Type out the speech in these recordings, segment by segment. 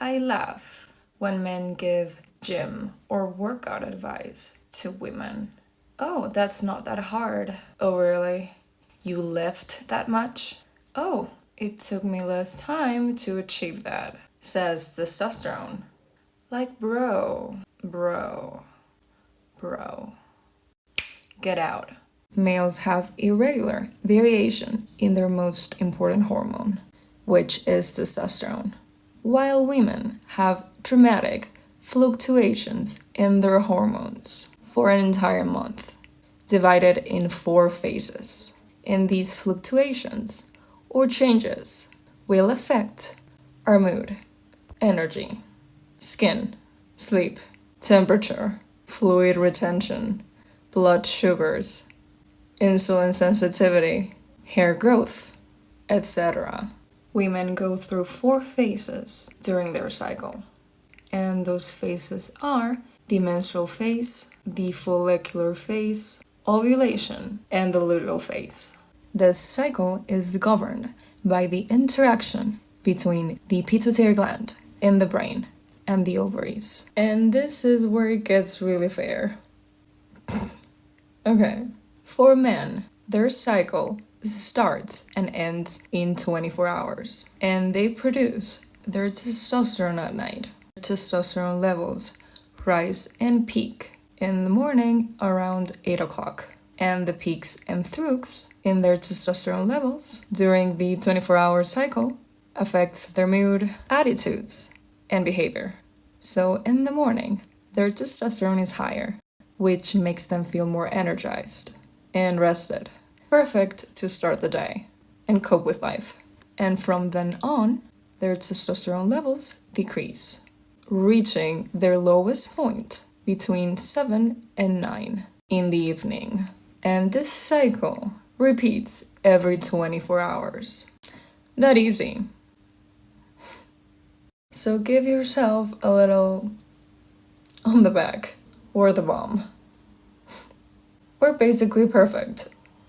I laugh when men give gym or workout advice to women. Oh, that's not that hard. Oh, really? You lift that much? Oh, it took me less time to achieve that, says testosterone. Like, bro. Get out. Males have irregular variation in their most important hormone, which is testosterone, while women have dramatic fluctuations in their hormones for an entire month, divided in 4 phases. And these fluctuations or changes will affect our mood, energy, skin, sleep, temperature, fluid retention, blood sugars, insulin sensitivity, hair growth, etc. Women go through 4 phases during their cycle, and those phases are the menstrual phase, the follicular phase, ovulation, and the luteal phase. This cycle is governed by the interaction between the pituitary gland in the brain and the ovaries. And this is where it gets really fair. Okay. For men, their cycle starts and ends in 24 hours, and they produce their testosterone at night. Testosterone levels rise and peak in the morning around 8 o'clock, and the peaks and troughs in their testosterone levels during the 24-hour cycle affects their mood, attitudes, and behavior. So in the morning, their testosterone is higher, which makes them feel more energized and rested. Perfect to start the day and cope with life. And from then on, their testosterone levels decrease, reaching their lowest point between 7 and 9 in the evening. And this cycle repeats every 24 hours. That easy. So give yourself a little on the back or the bum. We're basically perfect.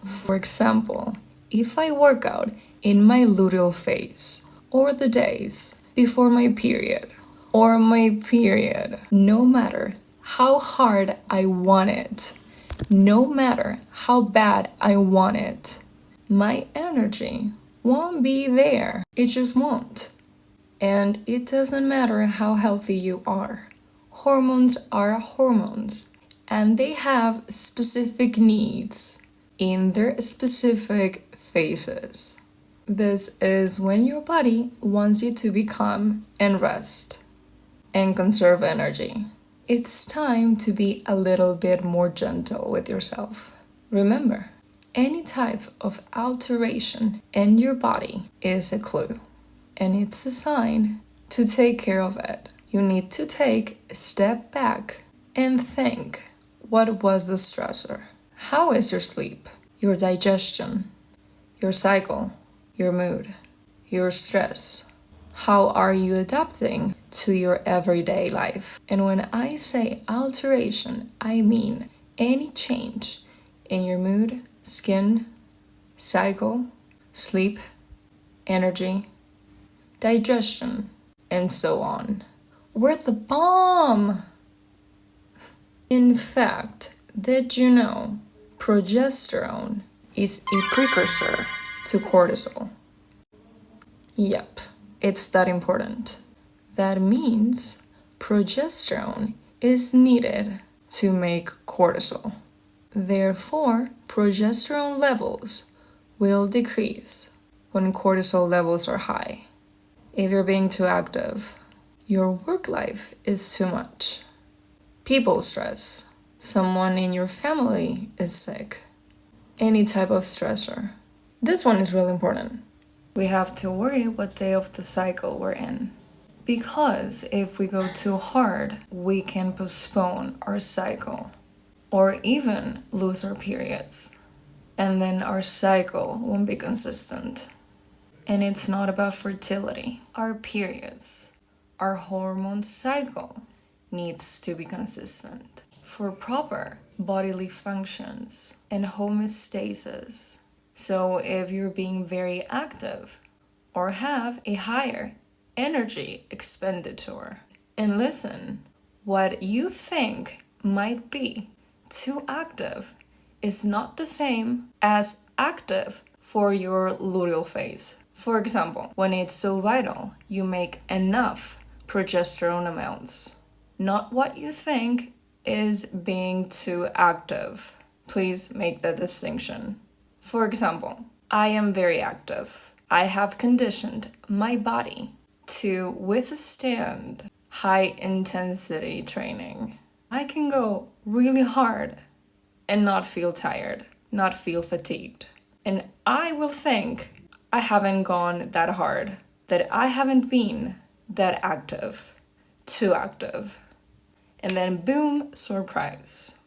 For example, if I work out in my luteal phase, or the days before my period, or my period, no matter how hard I want it, no matter how bad I want it, my energy won't be there. It just won't. And it doesn't matter how healthy you are. Hormones are hormones, and they have specific needs in their specific phases. This is when your body wants you to become and rest and conserve energy. It's time to be a little bit more gentle with yourself. Remember, any type of alteration in your body is a clue, and it's a sign to take care of it. You need to take a step back and think, what was the stressor? How is your sleep, your digestion, your cycle, your mood, your stress? How are you adapting to your everyday life? And when I say alteration, I mean any change in your mood, skin, cycle, sleep, energy, digestion, and so on. We're the bomb! In fact, did you know progesterone is a precursor to cortisol? Yep, it's that important. That means progesterone is needed to make cortisol. Therefore, progesterone levels will decrease when cortisol levels are high. If you're being too active, your work life is too much, people stress, someone in your family is sick, any type of stressor. This one is really important. We have to worry what day of the cycle we're in. Because if we go too hard, we can postpone our cycle or even lose our periods. And then our cycle won't be consistent. And it's not about fertility. Our periods, our hormone cycle needs to be consistent for proper bodily functions and homeostasis. So if you're being very active or have a higher energy expenditure. And listen, what you think might be too active is not the same as active for your luteal phase. For example, when it's so vital, you make enough progesterone amounts. Not what you think is being too active. Please make that distinction. For example, I am very active. I have conditioned my body to withstand high intensity training. I can go really hard and not feel tired, not feel fatigued. And I will think I haven't gone that hard, that I haven't been that active, too active. And then boom, surprise.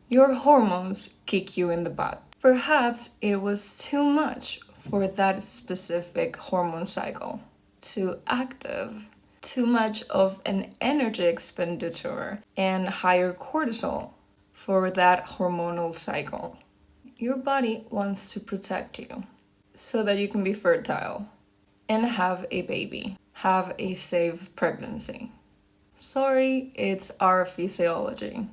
Your hormones kick you in the butt. Perhaps it was too much for that specific hormone cycle. Too active. Too much of an energy expenditure and higher cortisol for that hormonal cycle. Your body wants to protect you so that you can be fertile and have a baby, have a safe pregnancy. Sorry, it's our physiology.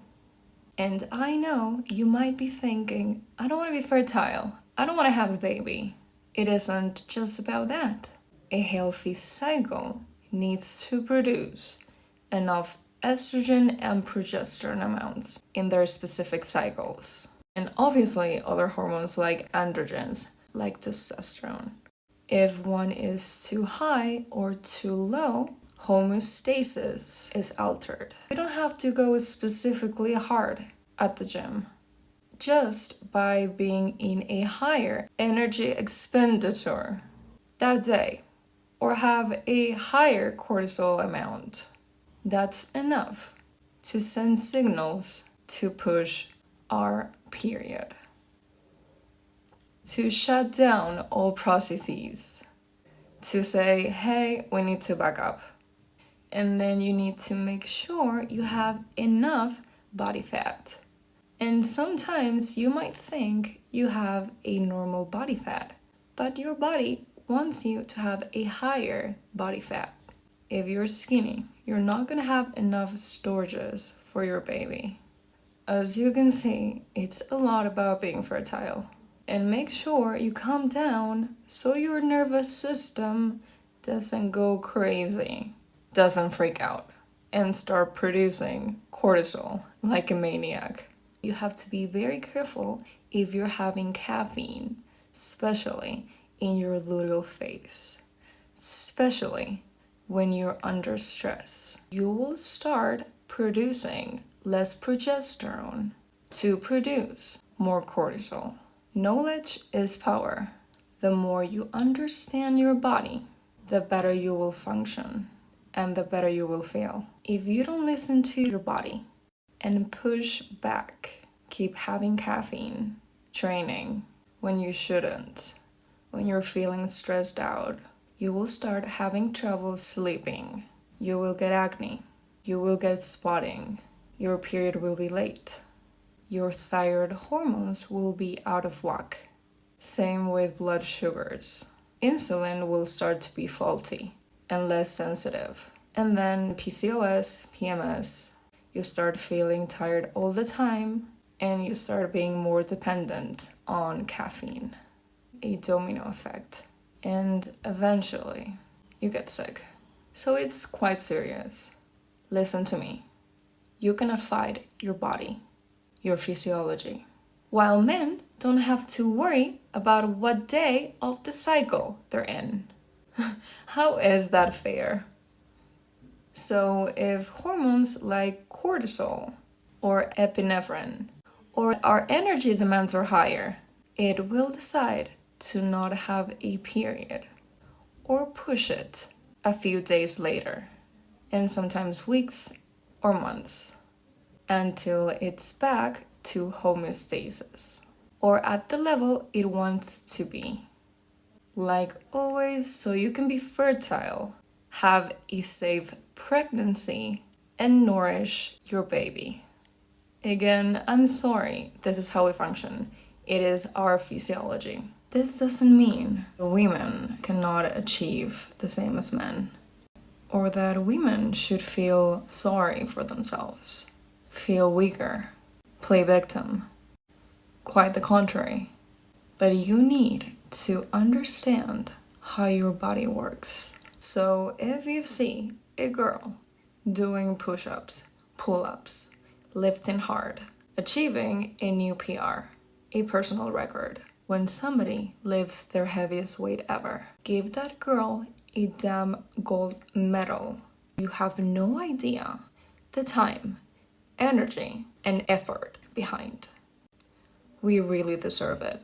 And I know you might be thinking, I don't want to be fertile. I don't want to have a baby. It isn't just about that. A healthy cycle needs to produce enough estrogen and progesterone amounts in their specific cycles. And obviously other hormones like androgens, like testosterone. If one is too high or too low, homeostasis is altered. You don't have to go specifically hard at the gym. Just by being in a higher energy expenditure that day, or have a higher cortisol amount, that's enough to send signals to push our period. To shut down all processes. To say, hey, we need to back up. And then you need to make sure you have enough body fat. And sometimes you might think you have a normal body fat, but your body wants you to have a higher body fat. If you're skinny, you're not going to have enough storages for your baby. As you can see, it's a lot about being fertile. And make sure you calm down so your nervous system doesn't go crazy, doesn't freak out, and start producing cortisol like a maniac. You have to be very careful if you're having caffeine, especially in your luteal phase, especially when you're under stress. You will start producing less progesterone to produce more cortisol. Knowledge is power. The more you understand your body, the better you will function and the better you will feel. If you don't listen to your body and push back, keep having caffeine, training when you shouldn't, when you're feeling stressed out, you will start having trouble sleeping. You will get acne. You will get spotting. Your period will be late. Your thyroid hormones will be out of whack. Same with blood sugars. Insulin will start to be faulty and less sensitive. And then PCOS, PMS, you start feeling tired all the time and you start being more dependent on caffeine. A domino effect. And eventually, you get sick. So it's quite serious. Listen to me. You cannot fight your body, your physiology. While men don't have to worry about what day of the cycle they're in. How is that fair? So if hormones like cortisol or epinephrine or our energy demands are higher, it will decide to not have a period or push it a few days later, and sometimes weeks or months, until it's back to homeostasis or at the level it wants to be. Like always, so you can be fertile, have a safe pregnancy, and nourish your baby. Again, I'm sorry, this is how we function. It is our physiology. This doesn't mean women cannot achieve the same as men. or that women should feel sorry for themselves, feel weaker, play victim. Quite the contrary. But you need to understand how your body works. So if you see a girl doing push-ups, pull-ups, lifting hard, achieving a new PR, a personal record, when somebody lifts their heaviest weight ever, give that girl a damn gold medal. You have no idea the time, energy, and effort behind. We really deserve it.